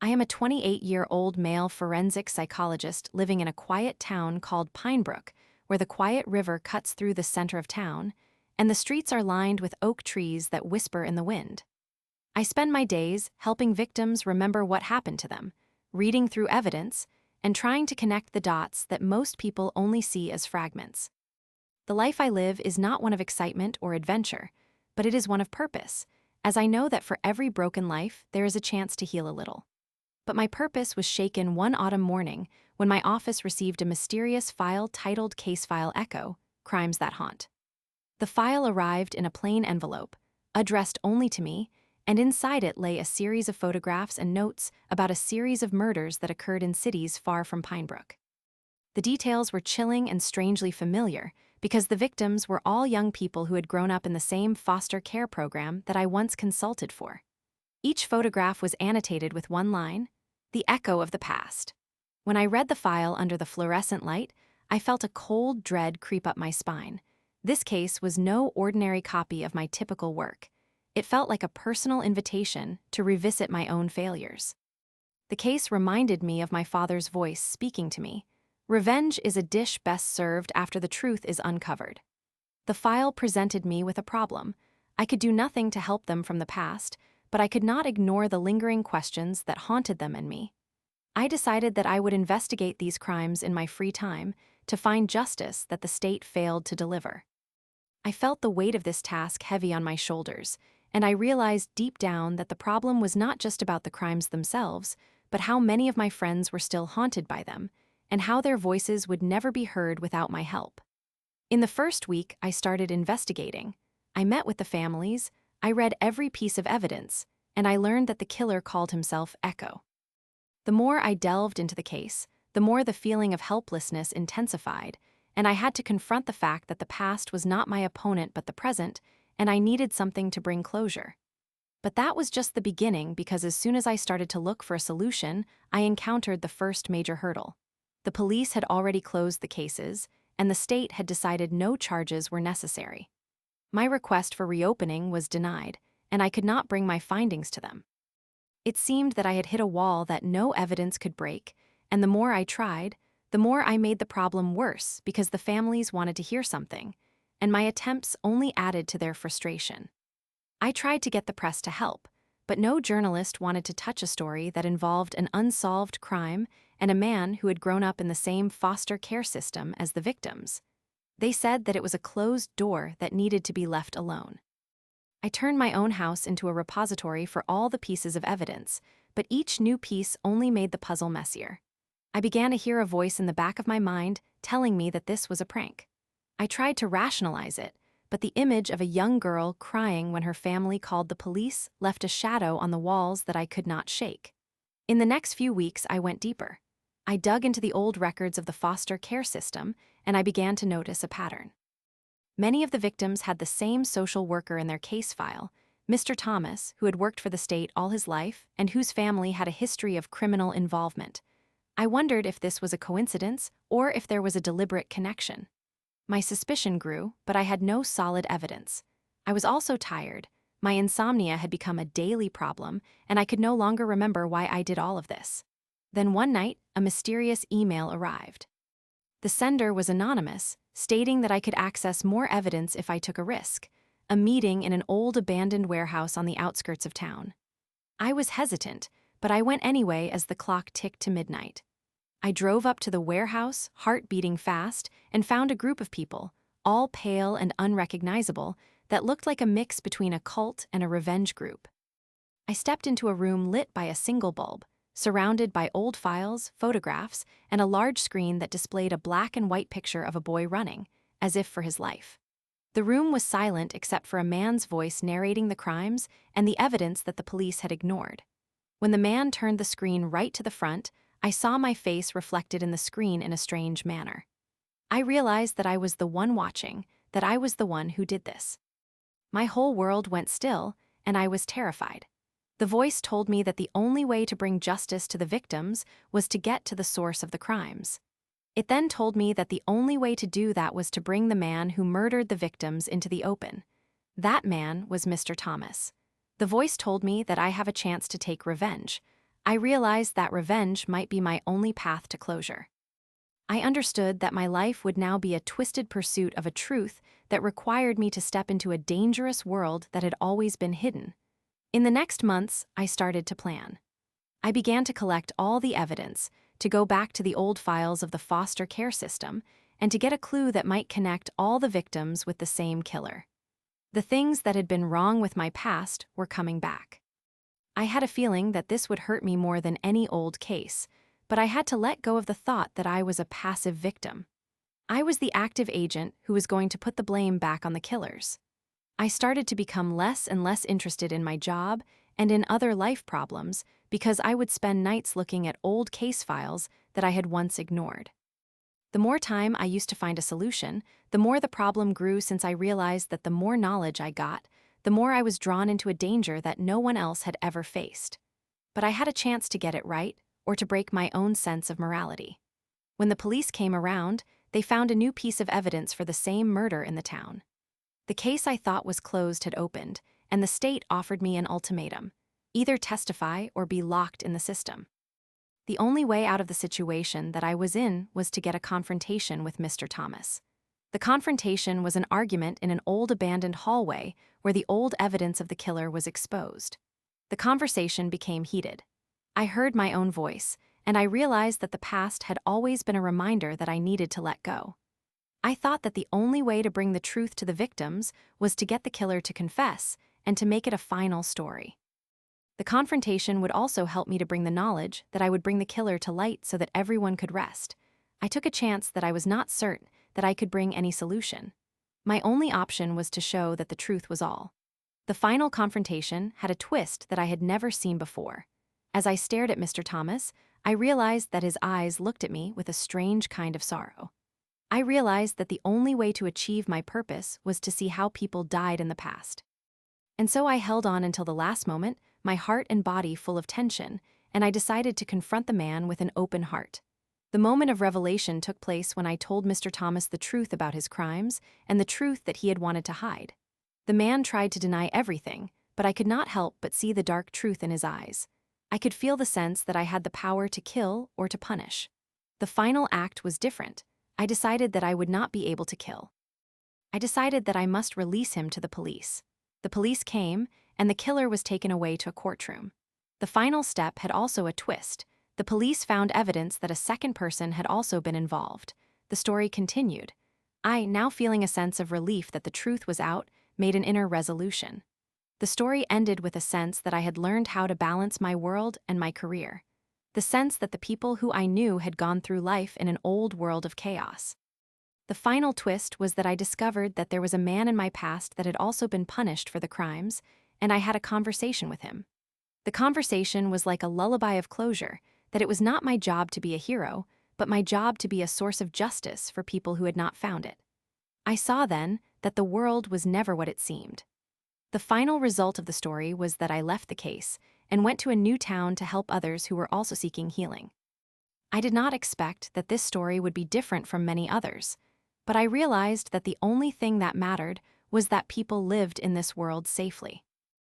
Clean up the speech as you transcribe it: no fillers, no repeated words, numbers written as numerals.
I am a 28-year-old male forensic psychologist living in a quiet town called Pinebrook, where the quiet river cuts through the center of town, and the streets are lined with oak trees that whisper in the wind. I spend my days helping victims remember what happened to them, reading through evidence, and trying to connect the dots that most people only see as fragments. The life I live is not one of excitement or adventure, but it is one of purpose, as I know that for every broken life, there is a chance to heal a little. But my purpose was shaken one autumn morning when my office received a mysterious file titled Case File Echo: Crimes That Haunt. The file arrived in a plain envelope, addressed only to me, and inside it lay a series of photographs and notes about a series of murders that occurred in cities far from Pinebrook. The details were chilling and strangely familiar because the victims were all young people who had grown up in the same foster care program that I once consulted for. Each photograph was annotated with one line: the echo of the past. When I read the file under the fluorescent light, I felt a cold dread creep up my spine. This case was no ordinary copy of my typical work. It felt like a personal invitation to revisit my own failures. The case reminded me of my father's voice speaking to me. Revenge is a dish best served after the truth is uncovered. The file presented me with a problem. I could do nothing to help them from the past, but I could not ignore the lingering questions that haunted them and me. I decided that I would investigate these crimes in my free time to find justice that the state failed to deliver. I felt the weight of this task heavy on my shoulders, and I realized deep down that the problem was not just about the crimes themselves, but how many of my friends were still haunted by them, and how their voices would never be heard without my help. In the first week, I started investigating. I met with the families, I read every piece of evidence, and I learned that the killer called himself Echo. The more I delved into the case, the more the feeling of helplessness intensified, and I had to confront the fact that the past was not my opponent but the present, and I needed something to bring closure. But that was just the beginning, because as soon as I started to look for a solution, I encountered the first major hurdle. The police had already closed the cases, and the state had decided no charges were necessary. My request for reopening was denied, and I could not bring my findings to them. It seemed that I had hit a wall that no evidence could break, and the more I tried, the more I made the problem worse because the families wanted to hear something, and my attempts only added to their frustration. I tried to get the press to help, but no journalist wanted to touch a story that involved an unsolved crime and a man who had grown up in the same foster care system as the victims. They said that it was a closed door that needed to be left alone. I turned my own house into a repository for all the pieces of evidence, but each new piece only made the puzzle messier. I began to hear a voice in the back of my mind telling me that this was a prank. I tried to rationalize it, but the image of a young girl crying when her family called the police left a shadow on the walls that I could not shake. In the next few weeks, I went deeper. I dug into the old records of the foster care system, and I began to notice a pattern. Many of the victims had the same social worker in their case file, Mr. Thomas, who had worked for the state all his life and whose family had a history of criminal involvement. I wondered if this was a coincidence or if there was a deliberate connection. My suspicion grew, but I had no solid evidence. I was also tired. My insomnia had become a daily problem, and I could no longer remember why I did all of this. Then one night, a mysterious email arrived. The sender was anonymous, stating that I could access more evidence if I took a risk: a meeting in an old abandoned warehouse on the outskirts of town. I was hesitant, but I went anyway as the clock ticked to midnight. I drove up to the warehouse, heart beating fast, and found a group of people, all pale and unrecognizable, that looked like a mix between a cult and a revenge group. I stepped into a room lit by a single bulb, surrounded by old files, photographs, and a large screen that displayed a black and white picture of a boy running, as if for his life. The room was silent except for a man's voice narrating the crimes and the evidence that the police had ignored. When the man turned the screen right to the front, I saw my face reflected in the screen in a strange manner. I realized that I was the one watching, that I was the one who did this. My whole world went still, and I was terrified. The voice told me that the only way to bring justice to the victims was to get to the source of the crimes. It then told me that the only way to do that was to bring the man who murdered the victims into the open. That man was Mr. Thomas. The voice told me that I have a chance to take revenge. I realized that revenge might be my only path to closure. I understood that my life would now be a twisted pursuit of a truth that required me to step into a dangerous world that had always been hidden. In the next months, I started to plan. I began to collect all the evidence, to go back to the old files of the foster care system, and to get a clue that might connect all the victims with the same killer. The things that had been wrong with my past were coming back. I had a feeling that this would hurt me more than any old case, but I had to let go of the thought that I was a passive victim. I was the active agent who was going to put the blame back on the killers. I started to become less and less interested in my job and in other life problems because I would spend nights looking at old case files that I had once ignored. The more time I used to find a solution, the more the problem grew, since I realized that the more knowledge I got, the more I was drawn into a danger that no one else had ever faced. But I had a chance to get it right, or to break my own sense of morality. When the police came around, they found a new piece of evidence for the same murder in the town. The case I thought was closed had opened, and the state offered me an ultimatum: either testify or be locked in the system. The only way out of the situation that I was in was to get a confrontation with Mr. Thomas. The confrontation was an argument in an old abandoned hallway where the old evidence of the killer was exposed. The conversation became heated. I heard my own voice, and I realized that the past had always been a reminder that I needed to let go. I thought that the only way to bring the truth to the victims was to get the killer to confess and to make it a final story. The confrontation would also help me to bring the knowledge that I would bring the killer to light so that everyone could rest. I took a chance that I was not certain that I could bring any solution. My only option was to show that the truth was all. The final confrontation had a twist that I had never seen before. As I stared at Mr. Thomas, I realized that his eyes looked at me with a strange kind of sorrow. I realized that the only way to achieve my purpose was to see how people died in the past. And so I held on until the last moment, my heart and body full of tension, and I decided to confront the man with an open heart. The moment of revelation took place when I told Mr. Thomas the truth about his crimes and the truth that he had wanted to hide. The man tried to deny everything, but I could not help but see the dark truth in his eyes. I could feel the sense that I had the power to kill or to punish. The final act was different. I decided that I would not be able to kill. I decided that I must release him to the police. The police came, and the killer was taken away to a courtroom. The final step had also a twist. The police found evidence that a second person had also been involved. The story continued. I, now feeling a sense of relief that the truth was out, made an inner resolution. The story ended with a sense that I had learned how to balance my world and my career. The sense that the people who I knew had gone through life in an old world of chaos. The final twist was that I discovered that there was a man in my past that had also been punished for the crimes, and I had a conversation with him. The conversation was like a lullaby of closure, that it was not my job to be a hero, but my job to be a source of justice for people who had not found it. I saw then that the world was never what it seemed. The final result of the story was that I left the case and went to a new town to help others who were also seeking healing. I did not expect that this story would be different from many others, but I realized that the only thing that mattered was that people lived in this world safely.